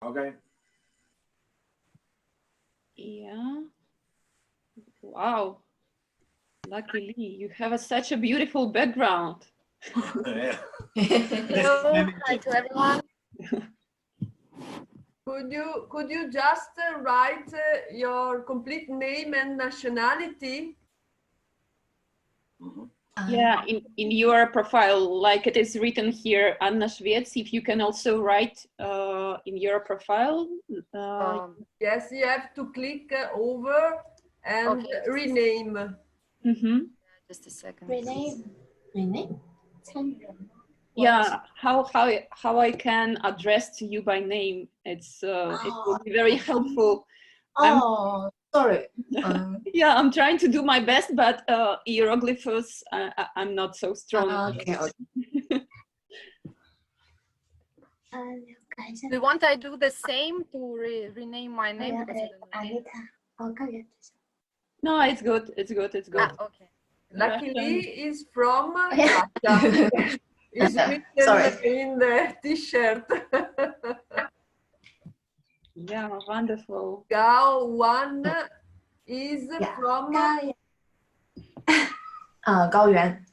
Okay. Yeah. Wow. Luckily, you have such a beautiful background. Yeah. Hello, hi to everyone. Could you just write your complete name and nationality? Yeah, in your profile, like it is written here, Anna Schwetz, if you can also write in your profile. Yes, you have to click over and rename. Just a second. Rename. Yeah, how I can address to you by name? It will be very helpful. Sorry. Yeah, I'm trying to do my best, but hieroglyphs, I'm not so strong. Okay. Do you want I do the same to rename my name? Because I don't know. No, it's good. It's good. It's good. Okay. Luckily, is from Russia. It's written in the T-shirt. Yeah, wonderful. Gao Wan is from Gaoyuan.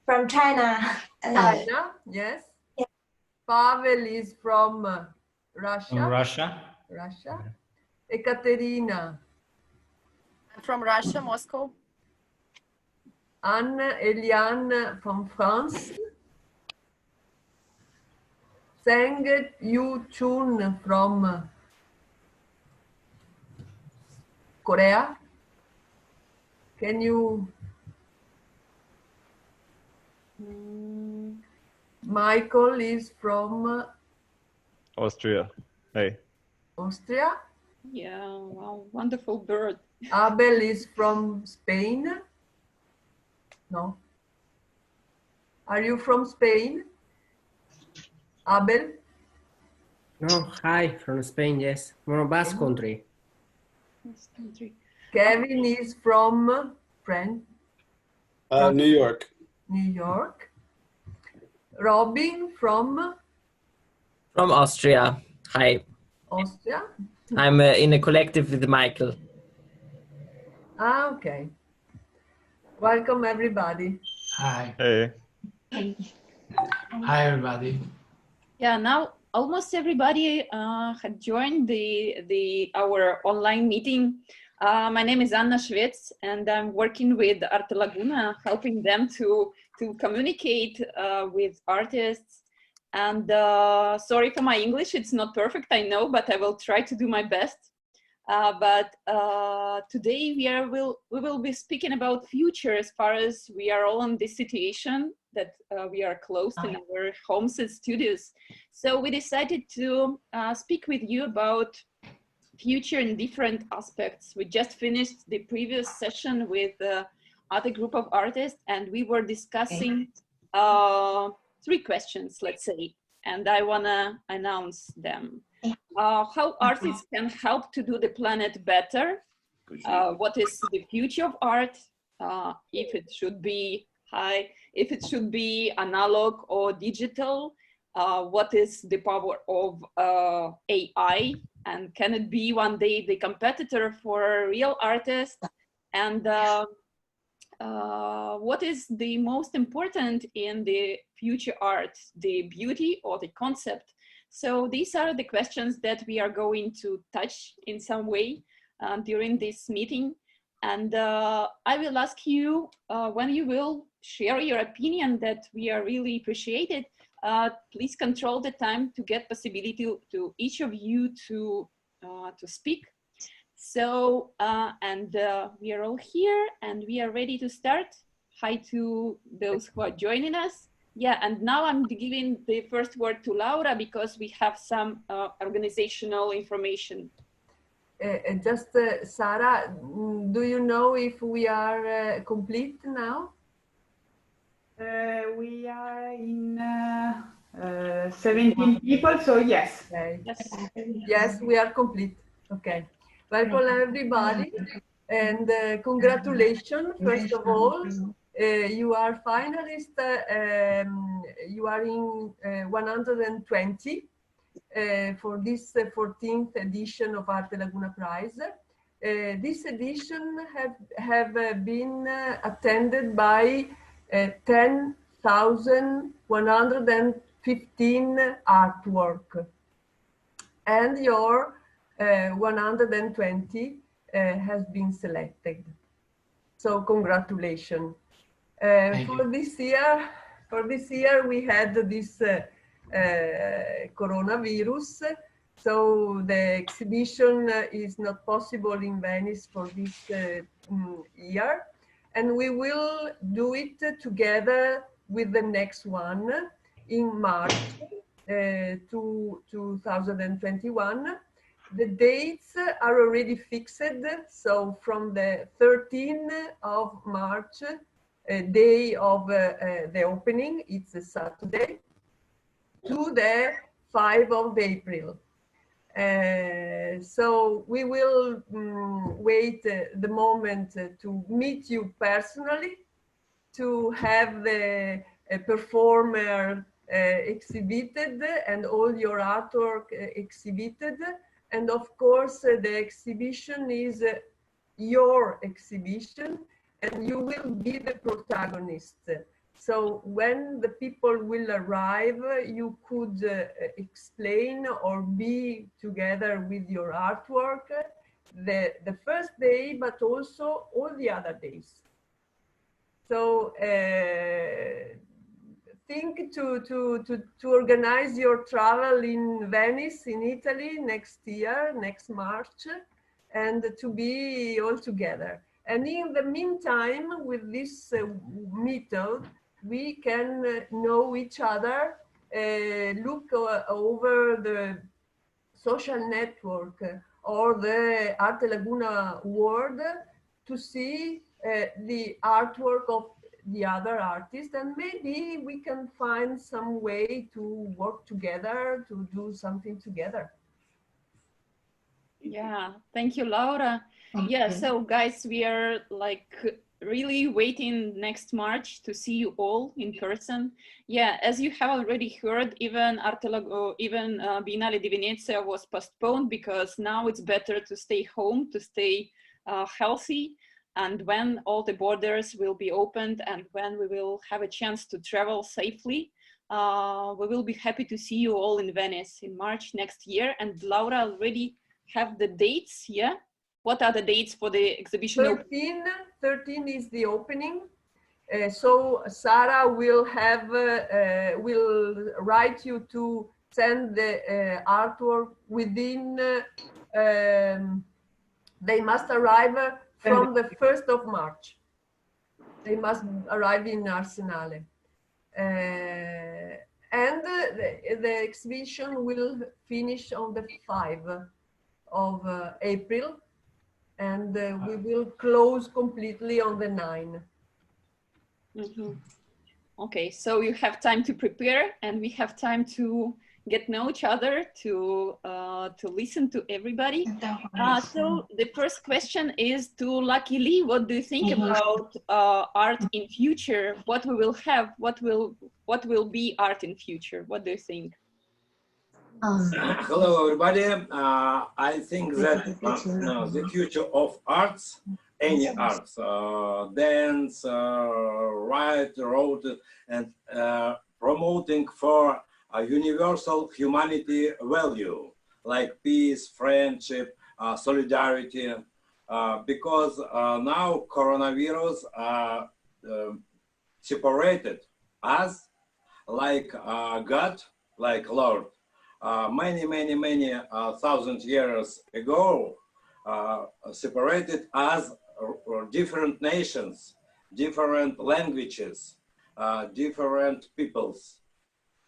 From China. China, yes. Pavel is from Russia. From Russia. Russia. Ekaterina. I'm from Russia, Moscow. Anne Eliane from France. Seng Yu Chun from Korea. Can you? Michael is from Austria. Hey. Austria. Yeah, wow, wonderful bird. Abel is from Spain. No. Are you from Spain? Abel? No, hi, from Spain, yes. From Basque country. Kevin is from France. New York. New York. Robin from? From Austria. Hi. Austria. I'm in a collective with Michael. Ah, okay. Welcome, everybody. Hi. Hey. Hi, everybody. Yeah, now almost everybody had joined our online meeting. My name is Anna Schwetz, and I'm working with Arte Laguna, helping them to communicate with artists. And sorry for my English, it's not perfect, I know, but I will try to do my best. But today we will be speaking about future, as far as we are all in this situation that we are closed in our homes and studios. So we decided to speak with you about future in different aspects. We just finished the previous session with other group of artists, and we were discussing 3 questions, let's say, and I wanna announce them. How artists can help to do the planet better? What is the future of art? If it should be if it should be analog or digital? What is the power of AI? And can it be one day the competitor for real artists? And what is the most important in the future art, the beauty or the concept? So these are the questions that we are going to touch in some way during this meeting. And I will ask you when you will share your opinion, that we are really appreciated. Please control the time to get possibility to each of you to speak. So, we are all here and we are ready to start. Hi to those who are joining us. Yeah, and now I'm giving the first word to Laura because we have some organizational information. Just Sarah, do you know if we are complete now? We are in 17 people, so yes. Okay. Yes, we are complete. Okay. Welcome everybody, and congratulations, first of all. You are finalist, you are in 120, for this 14th edition of Arte Laguna Prize. This edition have been attended by 10,115 artwork, and your 120 has been selected. So congratulations. For this year, we had this coronavirus, so the exhibition is not possible in Venice for this year, and we will do it together with the next one in March 2021. The dates are already fixed, so from the 13th of March, day of the opening, it's a Saturday, to the 5th of April. So we will wait the moment to meet you personally, to have the performer exhibited and all your artwork exhibited. And of course, the exhibition is your exhibition, and you will be the protagonist. So when the people will arrive, you could explain or be together with your artwork the first day, but also all the other days. So think to organize your travel in Venice, in Italy, next year, next March, and to be all together. And in the meantime, with this method, we can know each other, look over the social network or the Arte Laguna world to see the artwork of the other artists, and maybe we can find some way to work together, to do something together. Yeah, thank you, Laura. Yeah, so guys, we are like really waiting next March to see you all in person. Yeah, as you have already heard, even Biennale di Venezia was postponed because now it's better to stay home, to stay healthy. And when all the borders will be opened and when we will have a chance to travel safely, we will be happy to see you all in Venice in March next year. And Laura already have the dates, yeah? What are the dates for the exhibition? 13 is the opening. So Sarah will will write you to send the artwork within, they must arrive from the 1st of March. They must arrive in Arsenale. And the exhibition will finish on the 5th of April, and we will close completely on the 9th. Mm-hmm. Okay, so you have time to prepare, and we have time to get know each other, to listen to everybody. So the first question is to Lucky Lee. What do you think about art in future? What we will have? What will be art in future? What do you think? Hello, everybody. I think that the future of arts, any arts, dance, wrote, and promoting for a universal humanity value like peace, friendship, solidarity, because now coronavirus separated us like God, like Lord. Many thousand years ago, separated us different nations, different languages, different peoples.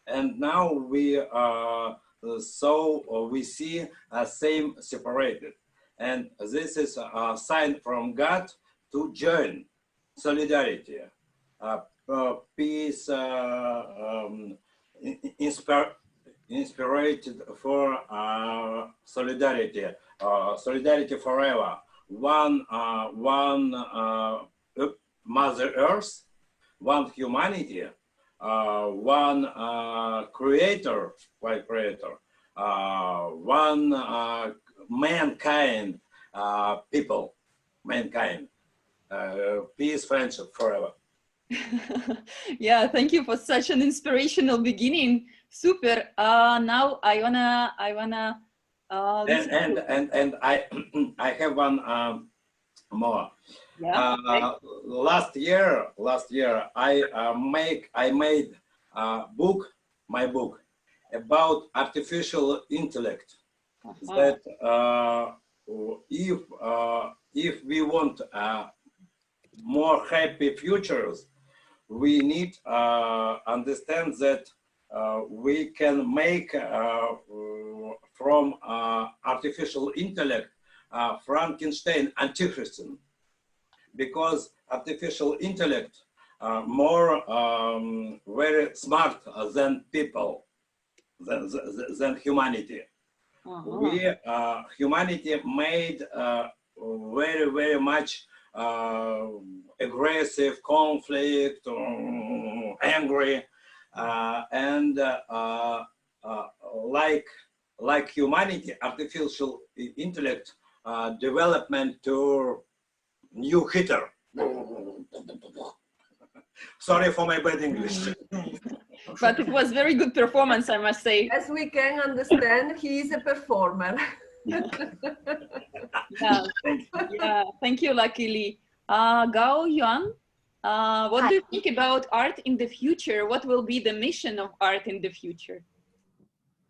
And now we see same separated. And this is a sign from God to join solidarity, peace, inspired for solidarity, solidarity forever. One Mother Earth, one humanity, one creator, one mankind people, mankind, peace, friendship forever. Yeah, thank you for such an inspirational beginning. Super. Now I wanna. And I I have one more. Yeah. Okay. Last year I made a book, my book, about artificial intellect. That if we want more happy futures, we need understand that we can make from artificial intellect Frankenstein Antichrist, because artificial intellect more very smart than people, than humanity. We humanity made very much aggressive, conflict, angry, and like humanity, artificial intellect development to new Hitler. Sorry for my bad English. But it was very good performance, I must say. As we can understand, he is a performer. Yeah, yeah, thank you, luckily. Gao Yuan, what do you think about art in the future? What will be the mission of art in the future?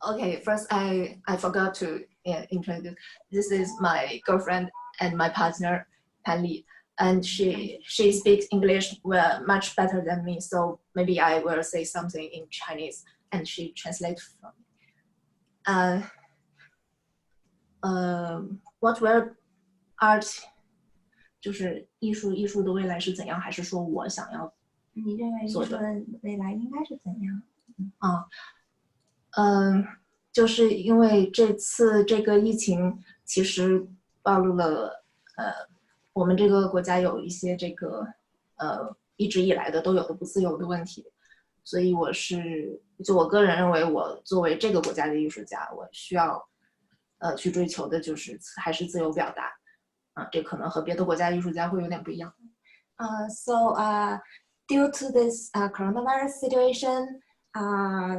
Okay, first I forgot to introduce. This is my girlfriend and my partner, Pan Li, and she speaks English well, much better than me. So maybe I will say something in Chinese and she translates for me. What will art 就是艺术的未来是怎样，还是说我想要？你认为艺术的未来应该是怎样？就是因为这次这个疫情，其实暴露了我们这个国家有一些这个一直以来的都有的不自由的问题，所以我个人认为，我作为这个国家的艺术家，我需要去追求的就是还是自由表达。这可能和别的国家艺术家会有点不一样。So due to this coronavirus situation,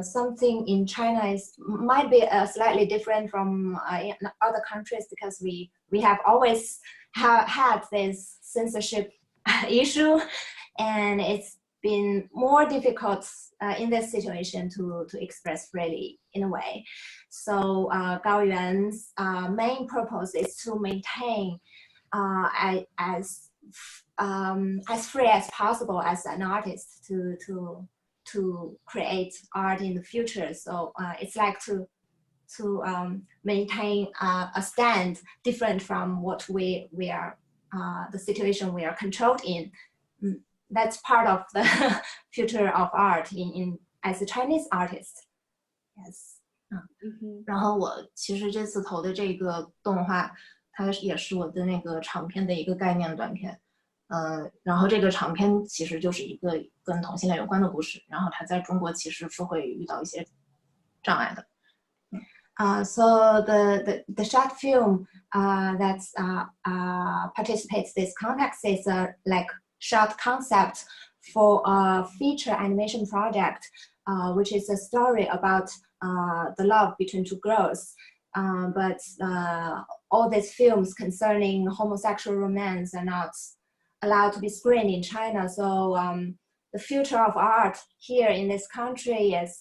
something in China might be slightly different from in other countries, because we have always had this censorship issue, and it's been more difficult in this situation to express freely in a way. So Gao Yuan's main purpose is to maintain as free as possible as an artist to create art in the future. So it's like to maintain a stand different from what we are the situation we are controlled in. That's part of the future of art in as a Chinese artist. Yes. 然后我其实这次投的这个动画，它也是我的那个长片的一个概念短片。然后这个长片其实就是一个跟同性恋有关的故事，然后它在中国其实是会遇到一些障碍的。So the short film that participates this context is like short concept for a feature animation project, which is a story about the love between two girls. But all these films concerning homosexual romance are not allowed to be screened in China. So the future of art here in this country is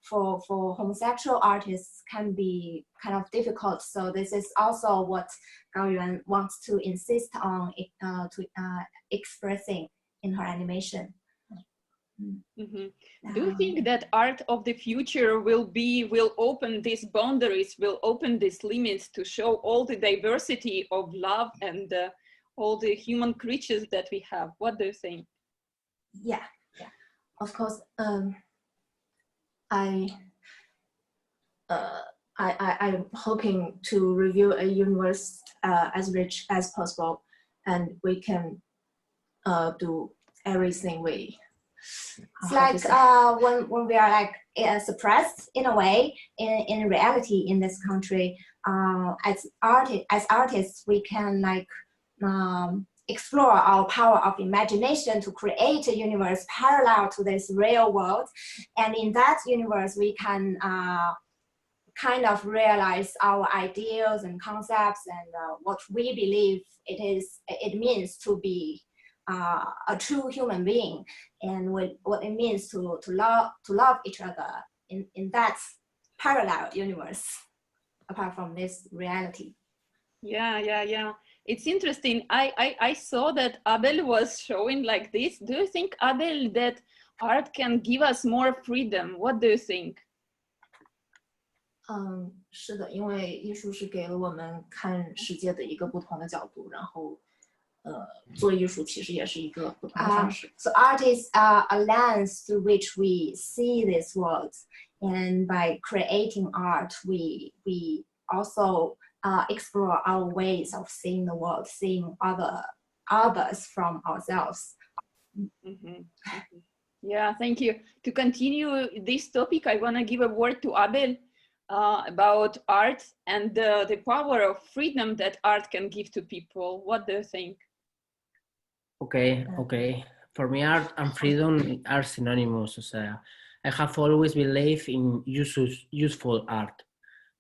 for homosexual artists can be kind of difficult. So this is also what Gao Yuan wants to insist on expressing in her animation. Do you think that art of the future will open these boundaries, will open these limits to show all the diversity of love and all the human creatures that we have? What do you think? Yeah, of course. I'm hoping to review a universe as rich as possible, and we can do everything we It's like when we are like suppressed in a way in reality in this country. As artists, we can like explore our power of imagination to create a universe parallel to this real world, and in that universe we can kind of realize our ideals and concepts and what we believe it means to be a true human being, and what it means to love each other in that parallel universe apart from this reality. Yeah. It's interesting. I saw that Abel was showing like this. Do you think, Abel, that art can give us more freedom? What do you think? 是的，因为艺术是给了我们看世界的一个不同的角度，然后做艺术其实也是一个不同的方式。So art is a lens through which we see this world, and by creating art, we also explore our ways of seeing the world, seeing others from ourselves. Yeah, thank you. To continue this topic, I want to give a word to Abel about art and the power of freedom that art can give to people. What do you think? Okay. For me, art and freedom are synonymous. I have always believed in useful art.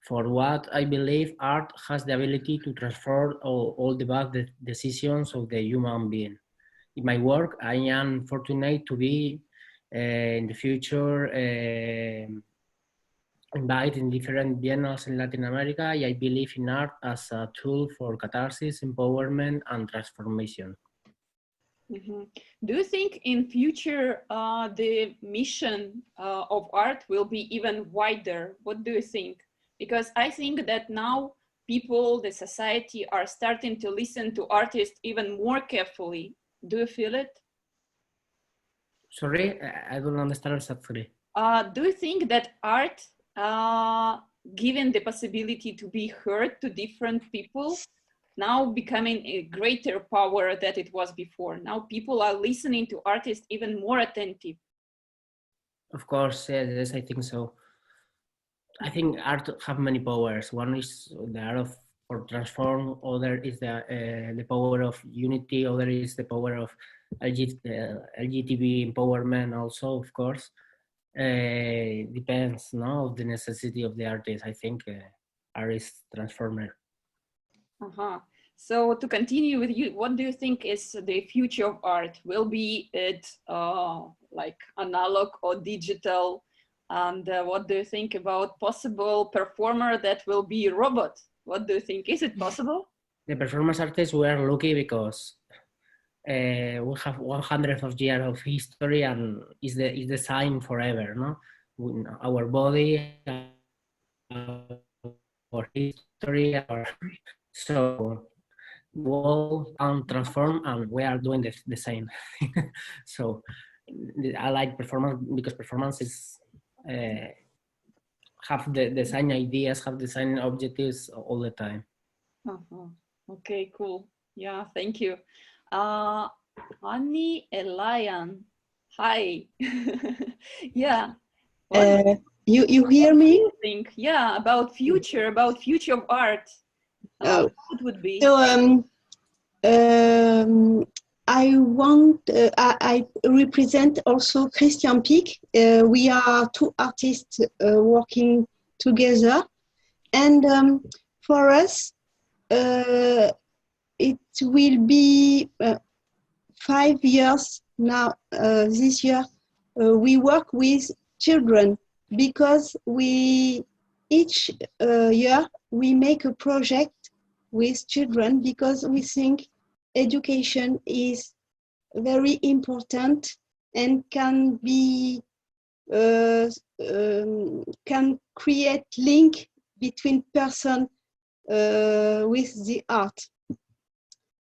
For what I believe, art has the ability to transform all the bad decisions of the human being. In my work, I am fortunate to be in the future invited in different biennales in Latin America. I believe in art as a tool for catharsis, empowerment, and transformation. Do you think in future the mission of art will be even wider? What do you think? Because I think that now people, the society, are starting to listen to artists even more carefully. Do you feel it? Sorry, I don't understand exactly. Do you think that art, given the possibility to be heard to different people, now becoming a greater power than it was before? Now people are listening to artists even more attentive. Of course, yes, I think so. I think art have many powers. One is the art of or transform. Other is the power of unity. Other is the power of LGTB empowerment. Also, of course, depends of the necessity of the artist. I think art is transformer. So to continue with you, what do you think is the future of art? Will be it like analog or digital? And what do you think about possible performer that will be a robot? What do you think? Is it possible? The performance artists were lucky because we have 100 of years of history and is the same forever, no? Our body, our history, so world and transform, and we are doing the same. So I like performance because performance is have the same ideas, have the same objectives all the time. Okay, cool. Yeah, thank you. Annie Elian, hi. Yeah. You hear me? Think, yeah, about future of art. What would be? So I represent also Christian Pic. We are two artists working together, and for us, it will be 5 years now. This year, we work with children because each year we make a project with children because we think education is very important and can create link between person with the art.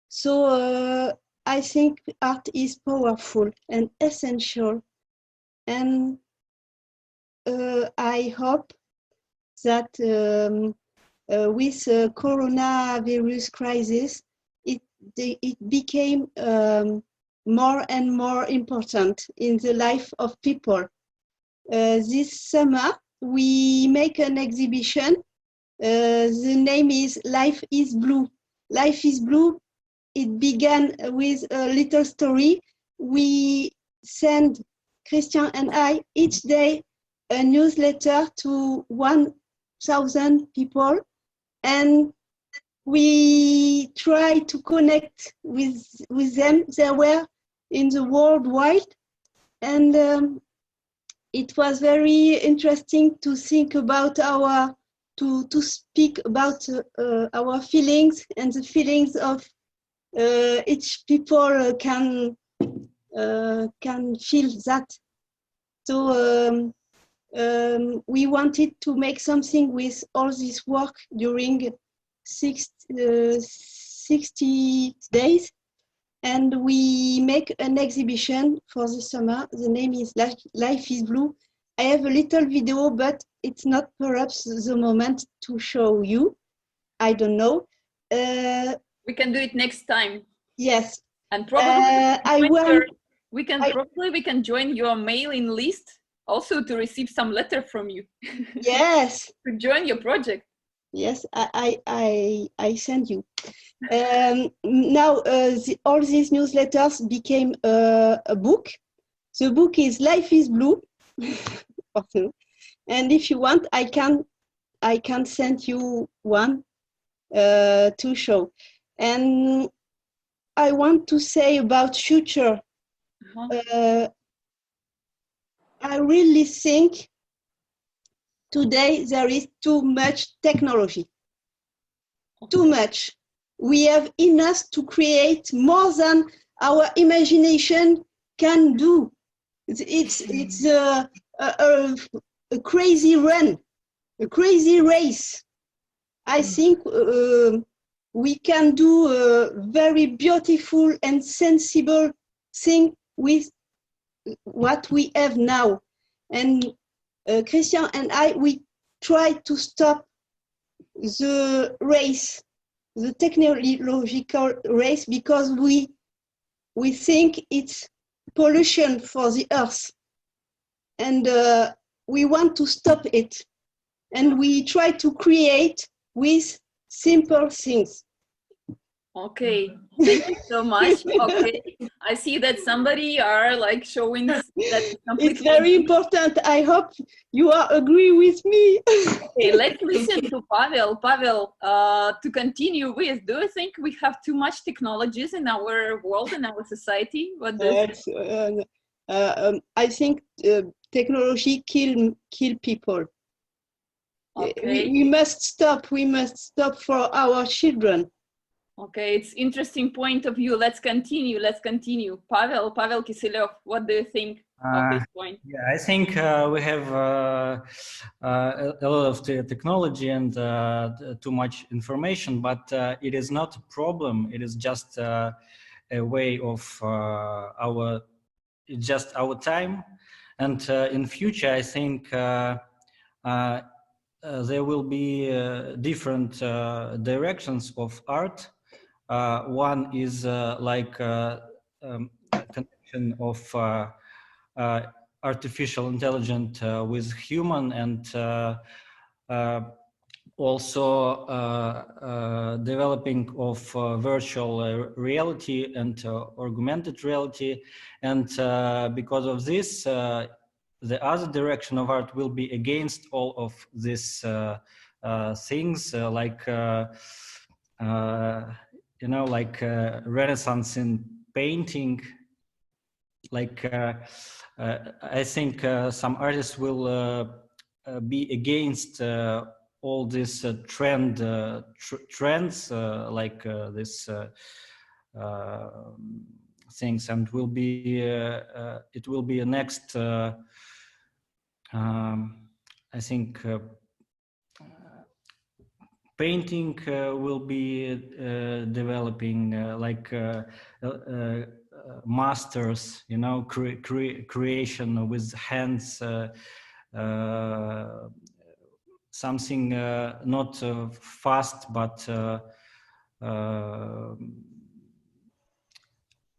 So I think art is powerful and essential, and I hope that with the coronavirus crisis, it became more and more important in the life of people. This summer, we make an exhibition. The name is Life is Blue. Life is Blue. It began with a little story. We send, Christian and I, each day a newsletter to 1,000 people, and we try to connect with them. They were in the world wide, and it was very interesting to think about to speak about our feelings and the feelings of each people can feel that. So we wanted to make something with all this work during 60 days, and we make an exhibition for the summer. The name is Life is Blue. I have a little video, but it's not perhaps the moment to show you. I don't know. We can do it next time. Yes. And probably we can join your mailing list also to receive some letter from you. Yes. To join your project. Yes, I send you. Now all these newsletters became a book. The book is Life is Blue. And if you want, I can send you one to show. And I want to say about future. I really think today there is too much technology. Too much. We have enough to create more than our imagination can do. It's a crazy run, a crazy race. I think we can do a very beautiful and sensible thing with what we have now. And Christian and I, we try to stop the race, the technological race, because we think it's pollution for the earth, and we want to stop it, and we try to create with simple things. Okay, thank you so much. Okay, I see that somebody are like showing that it's very important. I hope you are agree with me. Okay, let's listen to Pavel. Pavel, to continue with, do you think we have too much technologies in our world, in our society? What do you think? I think technology kill people. Okay. We must stop. We must stop for our children. Okay, it's interesting point of view. Let's continue. Pavel Kiselev, what do you think of this point? Yeah, I think we have a lot of technology and too much information, but it is not a problem. It is just a way of our time. And in future, I think there will be different directions of art. One is connection of artificial intelligence with human, and also developing of virtual reality and augmented reality. And because of this, the other direction of art will be against all of these things, like Renaissance in painting. Like I think some artists will be against all these trends, like this things, and will be it will be a next. I think painting will be developing like masters, creation with hands, something not fast, but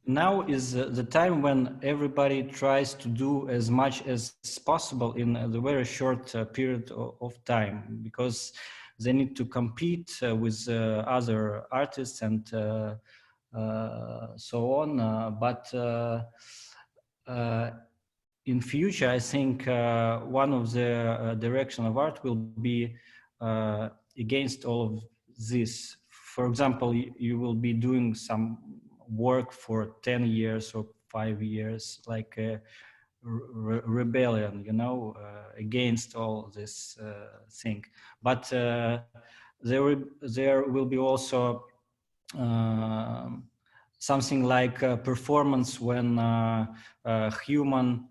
now is the time when everybody tries to do as much as possible in a very short period of time, because they need to compete with other artists and so on. But in future, I think one of the direction of art will be against all of this. For example, you will be doing some work for 10 years or 5 years, like a rebellion, you know, against all this thing. But there will be also something like a performance when human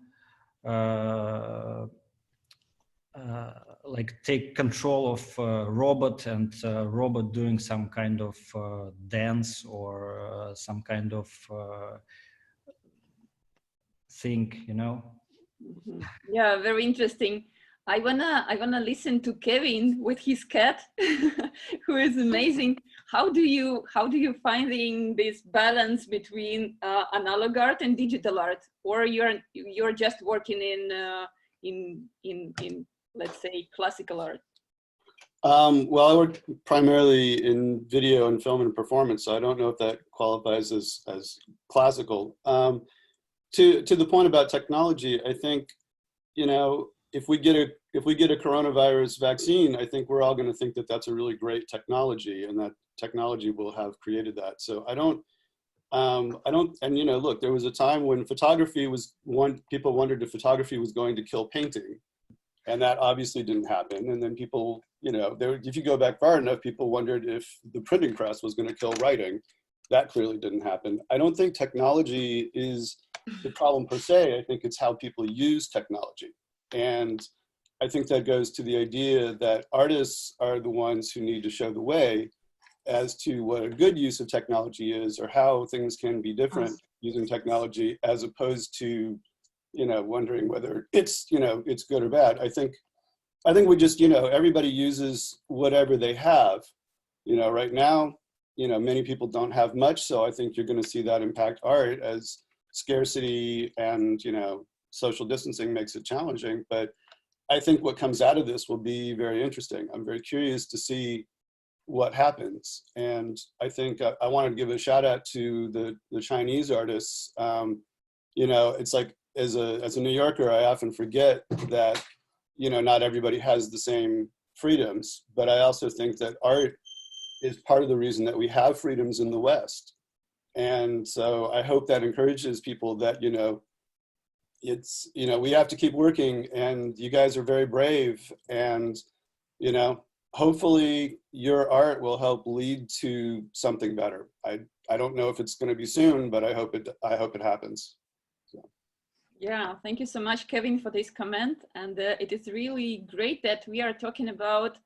like take control of robot, and robot doing some kind of dance or some kind of thing, you know. Yeah, very interesting. I wanna listen to Kevin with his cat, who is amazing. How do you finding this balance between analog art and digital art, or you're just working in let's say classical art? Well, I work primarily in video and film and performance, so I don't know if that qualifies as classical. To the point about technology, I think, you know, if we get a coronavirus vaccine, I think we're all going to think that that's a really great technology, and that technology will have created that. So I don't, and you know, look, there was a time when photography was people wondered if photography was going to kill painting, and that obviously didn't happen. And then people, you know, if you go back far enough, people wondered if the printing press was going to kill writing. That clearly didn't happen. I don't think technology is the problem per se. I think it's how people use technology. And I think that goes to the idea that artists are the ones who need to show the way as to what a good use of technology is, or how things can be different using technology, as opposed to, you know, wondering whether it's, you know, it's good or bad. I think we just, you know, everybody uses whatever they have. You know, right now, you know, many people don't have much, so I think you're going to see that impact art as scarcity and, you know, social distancing makes it challenging. But I think what comes out of this will be very interesting. I'm very curious to see what happens. And I think I wanted to give a shout out to the Chinese artists. You know, it's like, as a New Yorker, I often forget that, you know, not everybody has the same freedoms, but I also think that art is part of the reason that we have freedoms in the West. And so I hope that encourages people that, you know, it's, you know, we have to keep working, and you guys are very brave, and, you know, hopefully your art will help lead to something better. I don't know if it's going to be soon, but I hope it happens. So. Yeah, thank you so much, Kevin, for this comment. And it is really great that we are talking about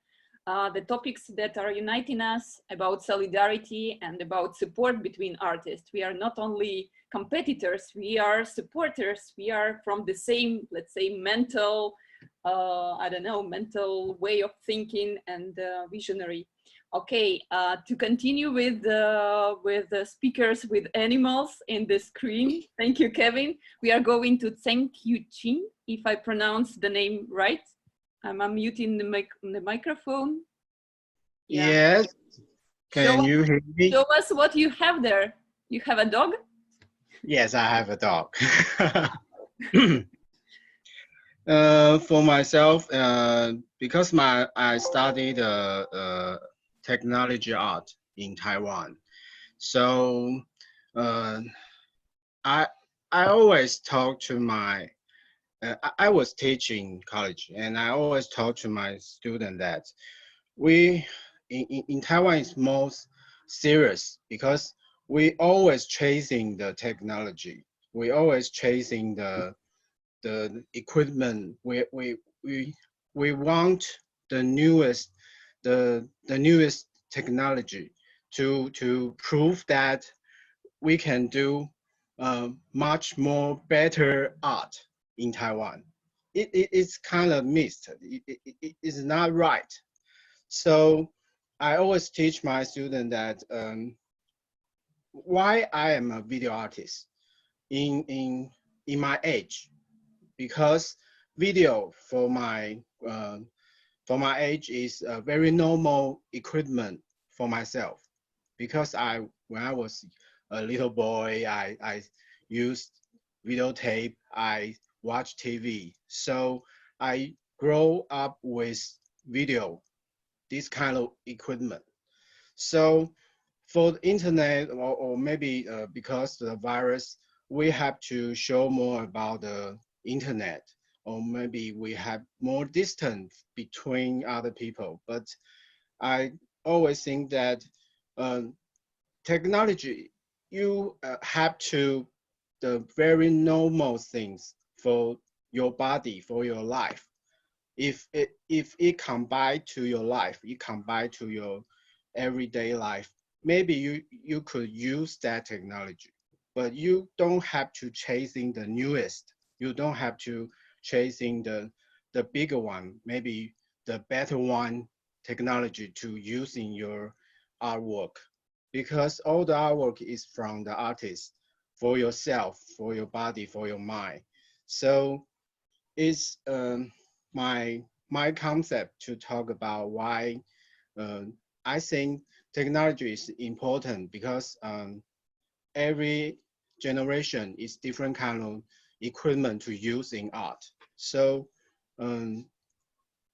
the topics that are uniting us, about solidarity and about support between artists. We are not only competitors, we are supporters. We are from the same, let's say, mental, I don't know, mental way of thinking and visionary. Okay, to continue with the speakers with animals in the screen. Thank you, Kevin. We are going to thank you, Chin, if I pronounce the name right. I'm unmuting the microphone. Yeah. Yes. Can you hear me? Show us what you have there. You have a dog? Yes, I have a dog. For myself, because I studied technology art in Taiwan, so I always talk to my I was teaching college, and I always talk to my student that we in Taiwan is most serious, because we always chasing the technology. We always chasing the equipment. We want the newest technology to prove that we can do much more better art in Taiwan. It's kind of missed. It's not right. So I always teach my students that why I am a video artist in my age, because video for my age is a very normal equipment for myself, because when I was a little boy, I used videotape, I watched TV, so I grow up with video, this kind of equipment. So for the internet, or maybe because the virus, we have to show more about the internet, or maybe we have more distance between other people. But I always think that technology, you have to the very normal things for your body, for your life. If it combine to your life, it combine to your everyday life, maybe you could use that technology, but you don't have to chasing the newest. You don't have to chasing the bigger one, maybe the better one technology to use in your artwork, because all the artwork is from the artist, for yourself, for your body, for your mind. So it's my concept to talk about why uh, I think technology is important, because every generation is different kind of equipment to use in art. So um,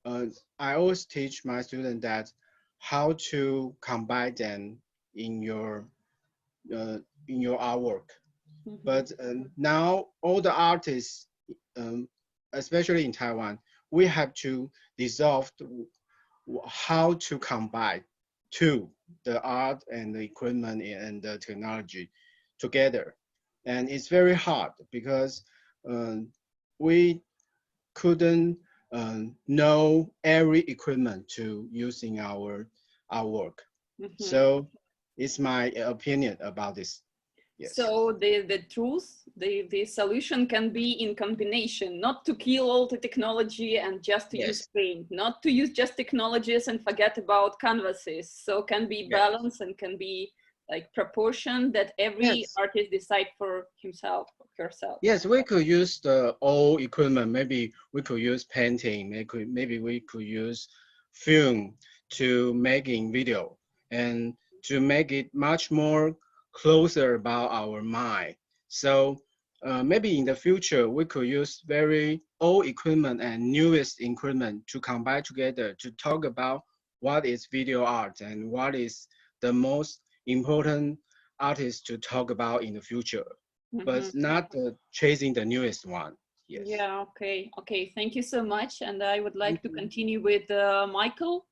uh, I always teach my students that how to combine them in your artwork. But now all the artists, um, especially in Taiwan, we have to dissolve how to combine two, the art and the equipment and the technology together. And it's very hard, because we couldn't know every equipment to use in our work. So it's my opinion about this. Yes. So the truth, the solution can be in combination, not to kill all the technology and just to use paint, not to use just technologies and forget about canvases. So can be balance and can be like proportion that every artist decide for himself or herself. Yes, we could use the old equipment. Maybe we could use painting. Maybe we could use film to making video, and to make it much more closer about our mind. So maybe in the future, we could use very old equipment and newest equipment to combine together to talk about what is video art and what is the most important artist to talk about in the future. But not chasing the newest one. Yes. Yeah, okay. Okay, thank you so much. And I would like to continue with Mikael,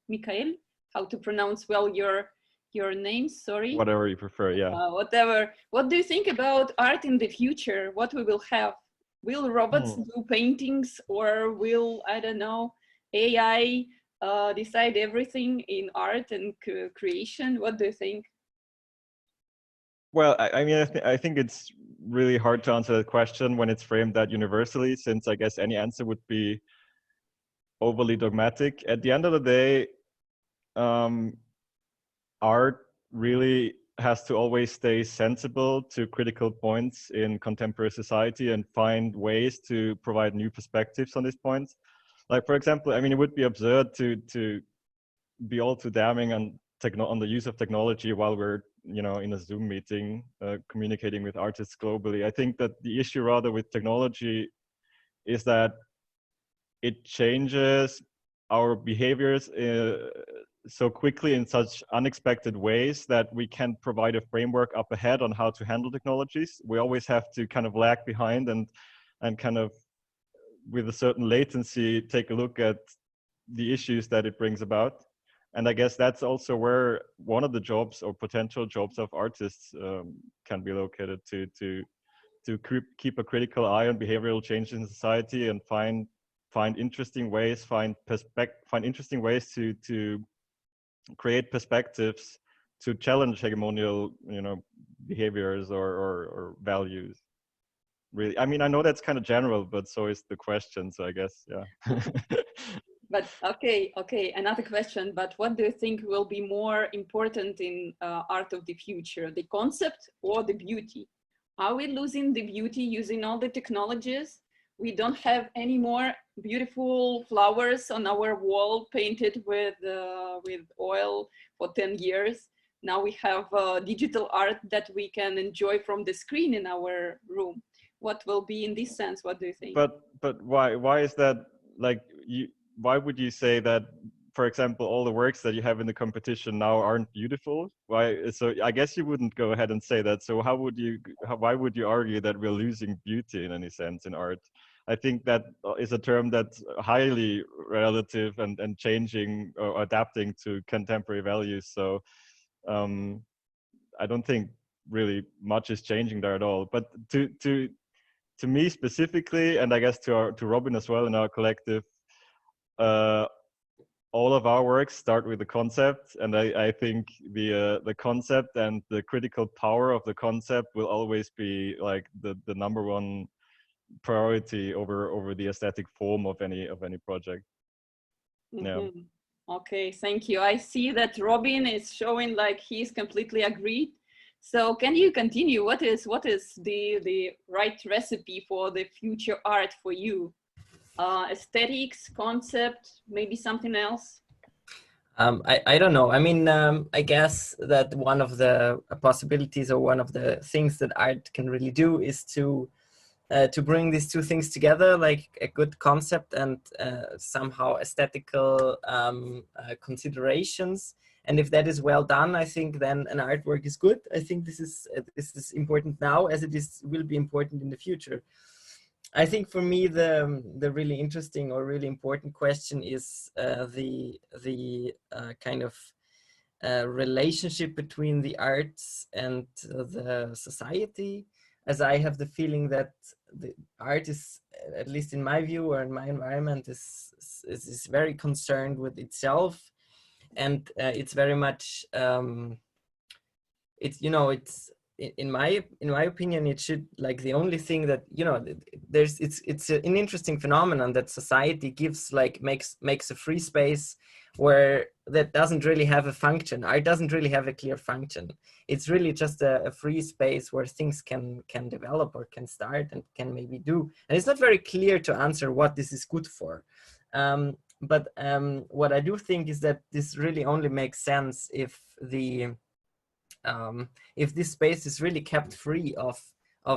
how to pronounce well your name, sorry. Whatever you prefer, yeah. Whatever. What do you think about art in the future? What we will have? Will robots do paintings, or will, I don't know, AI decide everything in art and creation? What do you think? Well, I mean, I think it's really hard to answer that question when it's framed that universally, since I guess any answer would be overly dogmatic. At the end of the day, art really has to always stay sensible to critical points in contemporary society and find ways to provide new perspectives on these points. Like, for example, I mean, it would be absurd to be all too damning on the use of technology while we're, you know, in a Zoom meeting, communicating with artists globally. I think that the issue rather with technology is that it changes our behaviors so quickly in such unexpected ways that we can't provide a framework up ahead on how to handle technologies. We always have to kind of lag behind and kind of with a certain latency take a look at the issues that it brings about. And I guess that's also where one of the jobs or potential jobs of artists can be located, to keep a critical eye on behavioral change in society and find interesting ways, find interesting ways to create perspectives to challenge hegemonial, you know, behaviors or values. Really, I mean, I know that's kind of general, but so is the question. So I guess, yeah. But okay, another question. But what do you think will be more important in art of the future, the concept or the beauty? Are we losing the beauty using all the technologies? We don't have any more beautiful flowers on our wall painted with oil for 10 years. Now we have digital art that we can enjoy from the screen in our room. What will be in this sense? What do you think? But why is that, like, why would you say that, for example, all the works that you have in the competition now aren't beautiful? Why? So I guess you wouldn't go ahead and say that. So why would you argue that we're losing beauty in any sense in art? I think that is a term that's highly relative and changing or adapting to contemporary values. So I don't think really much is changing there at all. But to me specifically, and I guess to Robin as well in our collective, all of our works start with the concept, and I think the concept and the critical power of the concept will always be like the number one priority over the aesthetic form of any project. Yeah. Okay, thank you. I see that Robin is showing like he's completely agreed. So can you continue? What is the right recipe for the future art for you? Aesthetics, concept, maybe something else? I don't know. I mean, I guess that one of the possibilities or one of the things that art can really do is to bring these two things together, like a good concept and somehow aesthetical considerations. And if that is well done, I think then an artwork is good. I think this is important now, as it will be important in the future. I think for me the really interesting or really important question is the kind of relationship between the arts and the society, as I have the feeling that the art is, at least in my view or in my environment, is very concerned with itself, and it's very much it's in my opinion, it should, like, the only thing that it's an interesting phenomenon that society gives, like, makes a free space where that doesn't really have a function. Art doesn't really have a clear function. It's really just a free space where things can develop or can start and can maybe do. And it's not very clear to answer what this is good for. But what I do think is that this really only makes sense if this space is really kept free of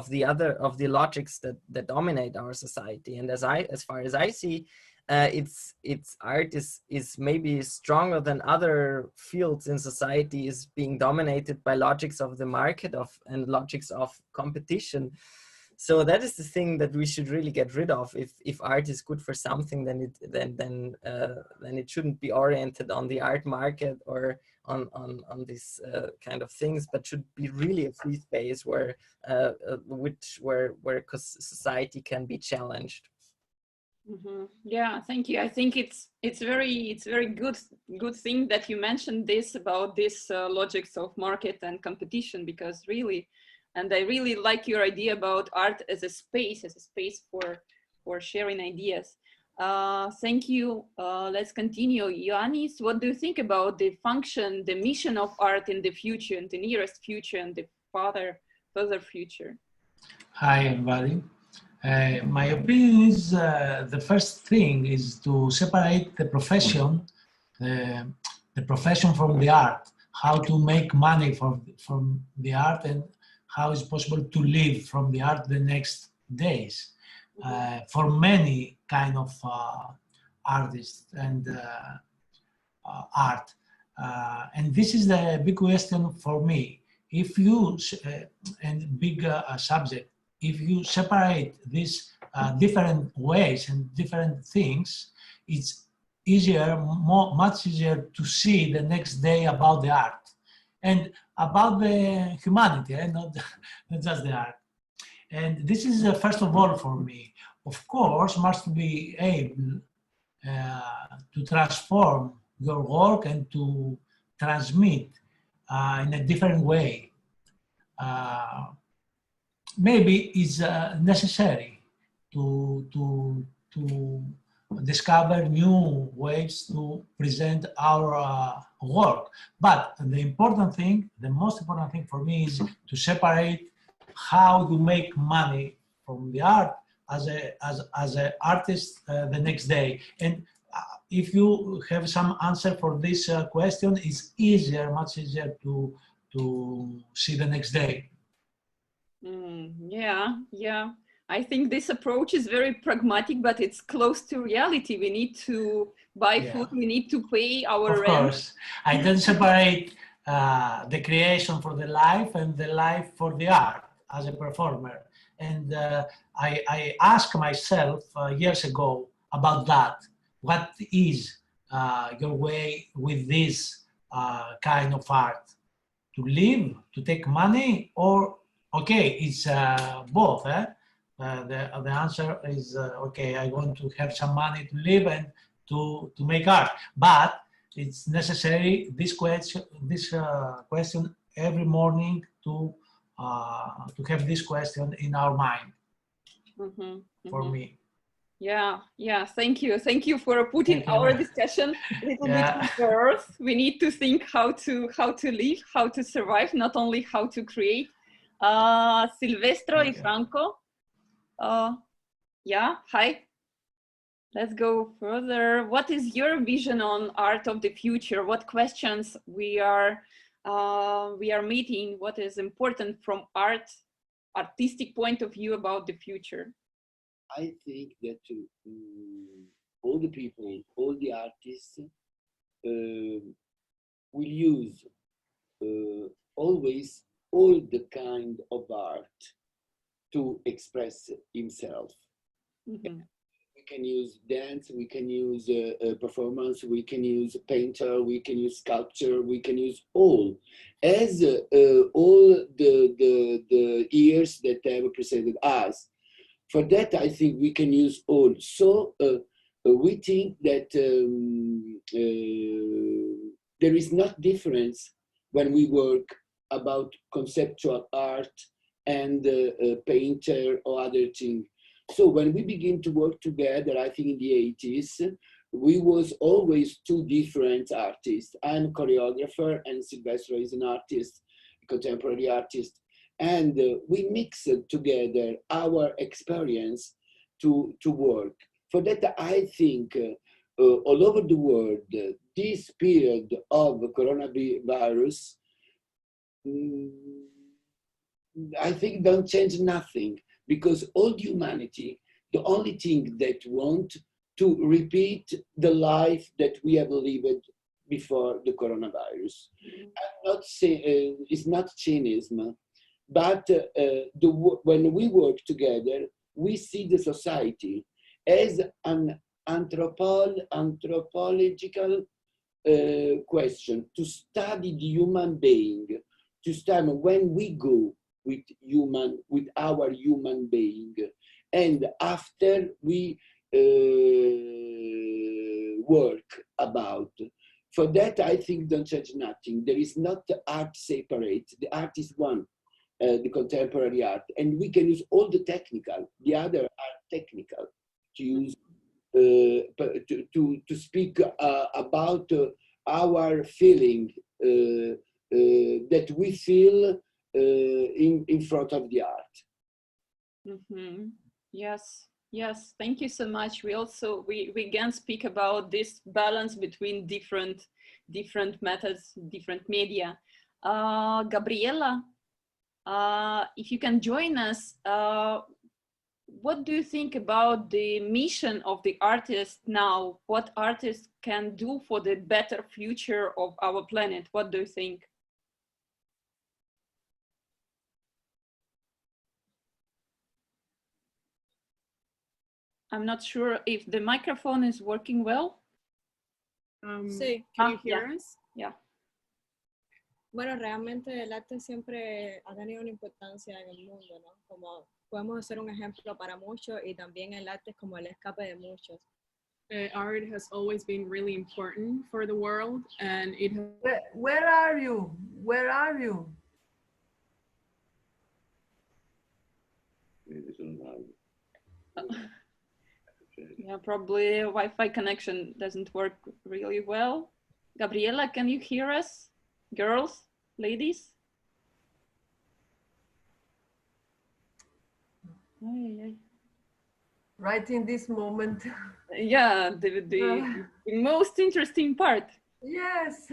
the logics that dominate our society. And as far as I see, its art is maybe stronger than other fields in society, is being dominated by logics of the market and logics of competition. So that is the thing that we should really get rid of. If art is good for something, then it shouldn't be oriented on the art market or on these kind of things, but should be really a free space where society can be challenged. Yeah, thank you. I think it's very good thing that you mentioned this about this logics of market and competition, because really. And I really like your idea about art as a space for sharing ideas. Thank you. Let's continue. Ioannis, what do you think about the function, the mission of art in the future, in the nearest future and the further future? Hi, everybody. My opinion is the first thing is to separate the profession, the profession from the art, how to make money from the art, and how it's possible to live from the art the next days. For many kind of artists and art. And this is the big question for me. If you, and big subject, if you separate these different ways and different things, it's easier, much easier to see the next day about the art and about the humanity, not just the art. And this is first of all for me. Of course, must be able to transform your work and to transmit in a different way. Maybe it's necessary to discover new ways to present our work. But the important thing, the most important thing for me is to separate how you make money from the art as an artist the next day. And if you have some answer for this question, it's easier, much easier to see the next day. Yeah. I think this approach is very pragmatic, but it's close to reality. We need to buy food, we need to pay our rent. Of course, I don't separate the creation for the life and the life for the art as a performer. And I asked myself years ago about that. What is your way with this kind of art? To live, to take money, or okay, it's both. The answer is okay, I want to have some money to live and to make art. But it's necessary this question every morning to have this question in our mind. For me. Yeah. Thank you for putting our discussion a little bit on the earth. We need to think how to live, how to survive, not only how to create. Silvestro y Franco. Yeah, hi. Let's go further. What is your vision on art of the future? What questions we are meeting? What is important from artistic point of view about the future? I think that all the people, all the artists will use always all the kind of art to express himself. Mm-hmm. We can use dance, we can use performance, we can use painter, we can use sculpture, we can use all. As all the years that have preceded us. For that, I think we can use all. So we think that there is not difference when we work about conceptual art and painter or other thing. So when we begin to work together, I think in the 80s, we was always two different artists. I'm a choreographer and Silvestro is an artist, a contemporary artist. And we mixed together our experience to work. For that, I think all over the world, this period of coronavirus, I think don't change nothing, because all humanity, the only thing that want to repeat the life that we have lived before the coronavirus. I'm not saying it's not cynism. But when we work together, we see the society as an anthropological question, to study the human being, to study when we go with our human being, and after we work about. For that, I think don't change nothing. There is not the art separate. The art is one. The contemporary art, and we can use all the technical. The other are technical to use to speak about our feeling that we feel in front of the art. Mm-hmm. Yes. Thank you so much. We again speak about this balance between different methods, different media. Gabriela. If you can join us, what do you think about the mission of the artist now? What artists can do for the better future of our planet? What do you think? I'm not sure if the microphone is working well. Sí, can you hear us? Yeah. Bueno, realmente el arte siempre ha tenido una importancia en el mundo, ¿no? Como podemos ser un ejemplo para muchos, y también el arte es como el escape de muchos. Art has always been really important for the world, and it has... Where are you? Where are you? Yeah, probably Wi-Fi connection doesn't work really well. Gabriela, can you hear us? Girls, ladies? Right in this moment. Yeah, the most interesting part. Yes.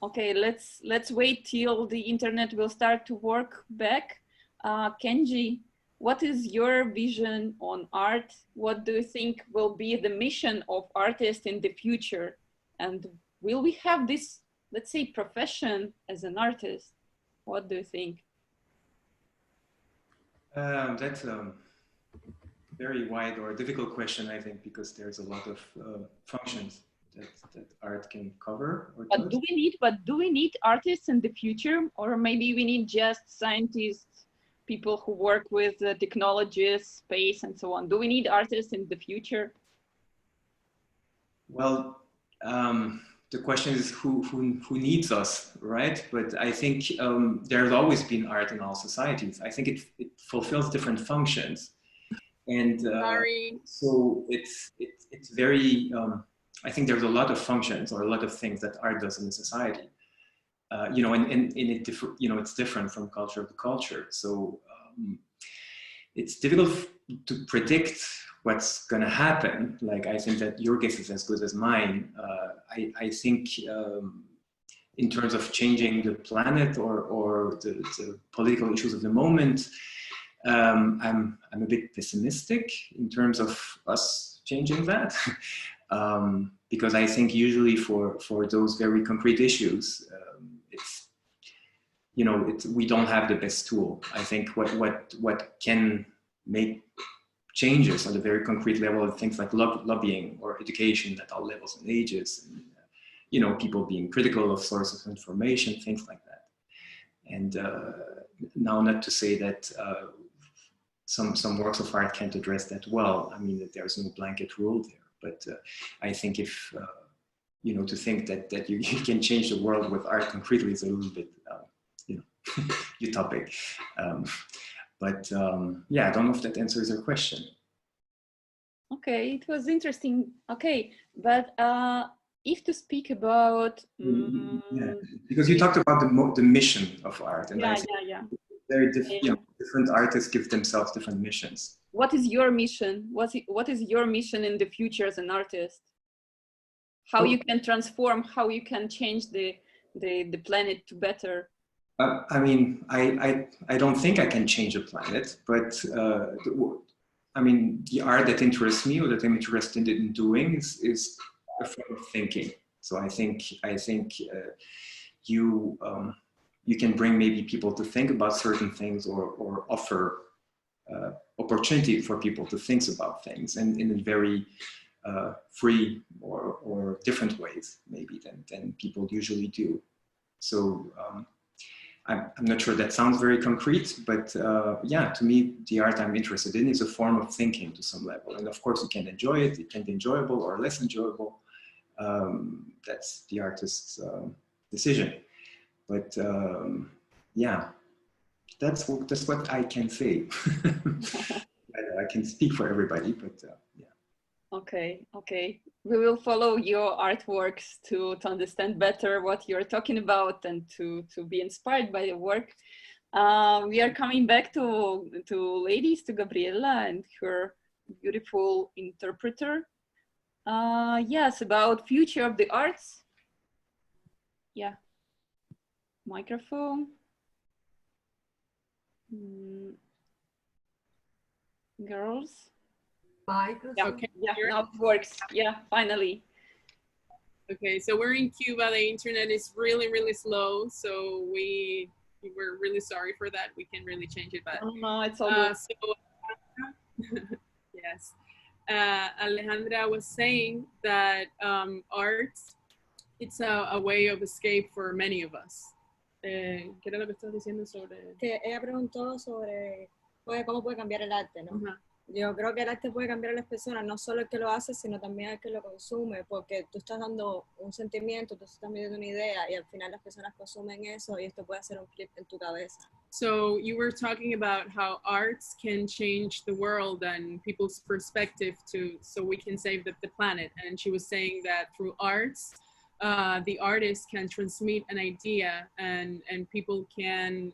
Okay, let's wait till the internet will start to work back. Kenji, what is your vision on art? What do you think will be the mission of artists in the future? And will we have this, let's say, profession as an artist? What do you think? That's a very wide or difficult question, I think, because there's a lot of functions that art can cover. But do we need artists in the future, or maybe we need just scientists, people who work with technologies, space, and so on? Do we need artists in the future? Well, the question is who needs us, right? But I think there's always been art in all societies. I think it fulfills different functions, and so it's very. I think there's a lot of functions or a lot of things that art does in a society. You know, and it you know, it's different from culture to culture. So it's difficult to predict what's going to happen. Like, I think that your guess is as good as mine. I think in terms of changing the planet or the political issues of the moment, I'm a bit pessimistic in terms of us changing that. Because I think usually for those very concrete issues, it's, you know, we don't have the best tool. I think what can make changes on the very concrete level of things like lobbying or education at all levels and ages, and, you know, people being critical of sources of information, things like that. And now, not to say that some works of art can't address that well. I mean, that there's no blanket rule there. But I think if, you know, to think that you can change the world with art concretely is a little bit, you know, utopic. But yeah, I don't know if that answers your question. Okay, it was interesting. Okay, but if to speak about... Yeah, because you talked about the mission of art. And yeah, I think yeah. very different, you know, different artists give themselves different missions. What is your mission? What is your mission in the future as an artist? How you can transform, how you can change the planet to better? I mean, I don't think I can change a planet, but I mean, the art that interests me or that I'm interested in doing is a form of thinking. So I think you can bring maybe people to think about certain things or offer opportunity for people to think about things, and in a very free or different ways maybe than people usually do. So I'm not sure that sounds very concrete, but yeah, to me, the art I'm interested in is a form of thinking to some level. And of course, you can enjoy it. It can be enjoyable or less enjoyable. That's the artist's decision. But yeah, that's what I can say. I can speak for everybody, but yeah. Okay. We will follow your artworks to understand better what you're talking about and to be inspired by the work. We are coming back to ladies, to Gabriela and her beautiful interpreter. Yes, about future of the arts. Yeah. Microphone. Girls. Yeah, okay, yeah, now it works. Yeah, finally. Okay, so we're in Cuba. The internet is really slow, so we're really sorry for that. We can't really change it, but no, it's all good. Yes, Alejandra was saying that art, it's a way of escape for many of us. ¿Qué era lo que estás diciendo sobre? Que ella preguntó sobre cómo puede cambiar el arte, ¿no? Yo creo que el arte puede cambiar a las personas, no solo el que lo hace, sino también el que lo consume, porque tú estás dando un sentimiento, tú estás midiendo una idea y al final las personas consumen eso y esto puede hacer un clic en tu cabeza. So you were talking about how arts can change the world and people's perspective so we can save the planet. And she was saying that through arts, the artist can transmit an idea and people can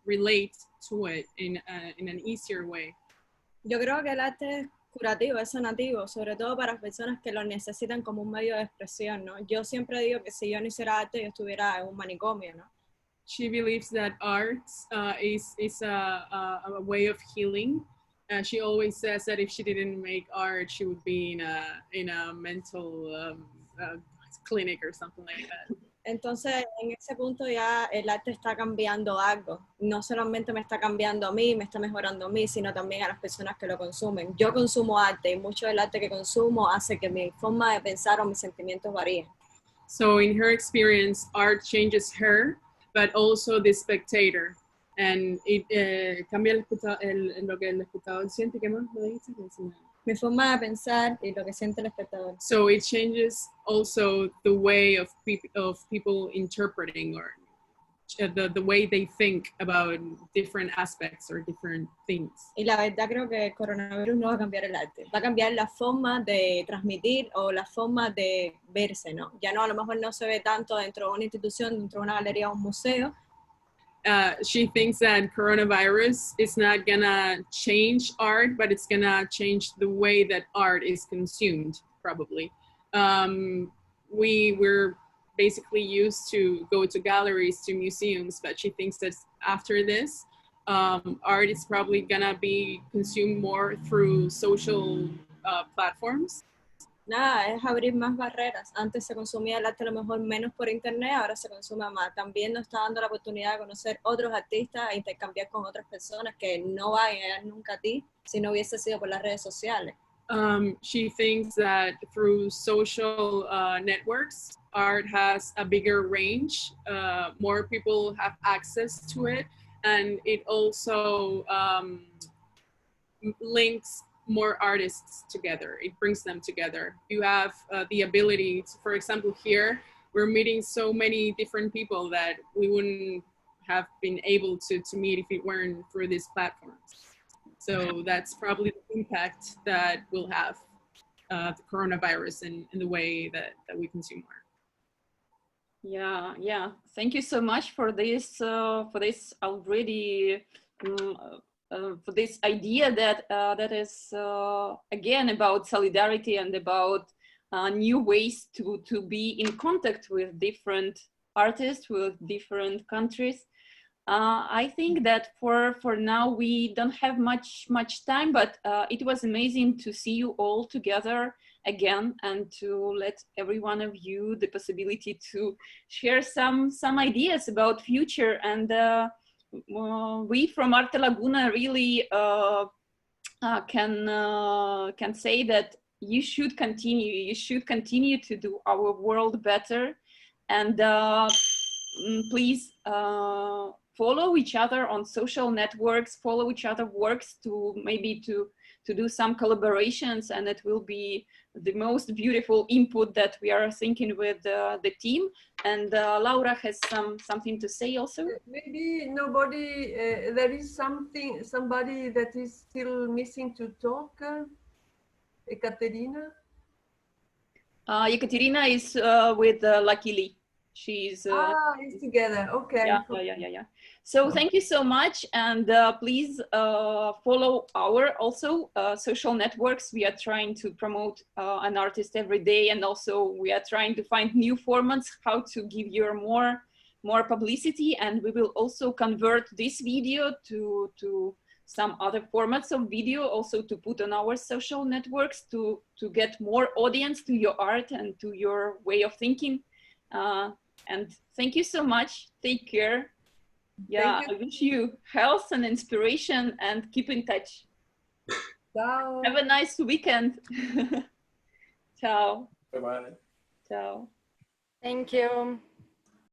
relate to it in an easier way. Yo creo que el arte es curativo, es sanativo, sobre todo para personas que lo necesitan como un medio de expresión, ¿no? Yo siempre digo que si yo no hiciera arte, yo estuviera en un manicomio, ¿no? She believes that art is a way of healing. She always says that if she didn't make art, she would be in a mental clinic or something like that. Entonces, en ese punto ya el arte está cambiando algo. No solamente me está cambiando a mí, me está mejorando a mí, sino también a las personas que lo consumen. Yo consumo arte y mucho del arte que consumo hace que mi forma de pensar o mis sentimientos varíen. So in her experience, art changes her, but also the spectator. And it cambia lo que el espectador siente. ¿Qué más lo dijiste? Mi forma de pensar y lo que siente el espectador. So it changes also the way of people interpreting or the way they think about different aspects or different things. Y la verdad creo que el coronavirus no va a cambiar el arte, va a cambiar la forma de transmitir o la forma de verse, ¿no? Ya no, a lo mejor no se ve tanto dentro de una institución, dentro de una galería o un museo. She thinks that coronavirus is not gonna change art, but it's gonna change the way that art is consumed, probably. We're basically used to go to galleries, to museums, but she thinks that after this, art is probably gonna be consumed more through social platforms. Nada, es abrir más barreras. Antes se consumía el arte a lo mejor menos por internet, ahora se consume más. También nos está dando la oportunidad de conocer otros artistas e intercambiar con otras personas que no van a llegar nunca a ti si no hubiese sido por las redes sociales. She thinks that through social networks, art has a bigger range, more people have access to it, and it also links more artists together. It brings them together. You have the ability to, for example, here, we're meeting so many different people that we wouldn't have been able to meet if it weren't through these platforms. So that's probably the impact that will have the coronavirus in the way that we consume art. Yeah. Thank you so much for this already. For this idea that is again about solidarity and about new ways to be in contact with different artists, with different countries. I think that for now we don't have much time, but it was amazing to see you all together again and to let every one of you the possibility to share some ideas about future. And we from Arte Laguna really can say that you should continue to do our world better, and please follow each other on social networks, follow each other works to maybe to do some collaborations, and it will be the most beautiful input that we are thinking with the team. And Laura has something to say also. Maybe nobody, there is somebody that is still missing to talk. Ekaterina? Ekaterina is with Luckily. She's it's together. Okay. Yeah. So thank you so much, and please follow our also social networks. We are trying to promote an artist every day, and also we are trying to find new formats how to give you more publicity. And we will also convert this video to some other formats of video, also to put on our social networks to get more audience to your art and to your way of thinking. And thank you so much. Take care. Yeah, I wish you health and inspiration, and keep in touch. Ciao. Have a nice weekend. Ciao. Bye-bye. Ciao. Thank you.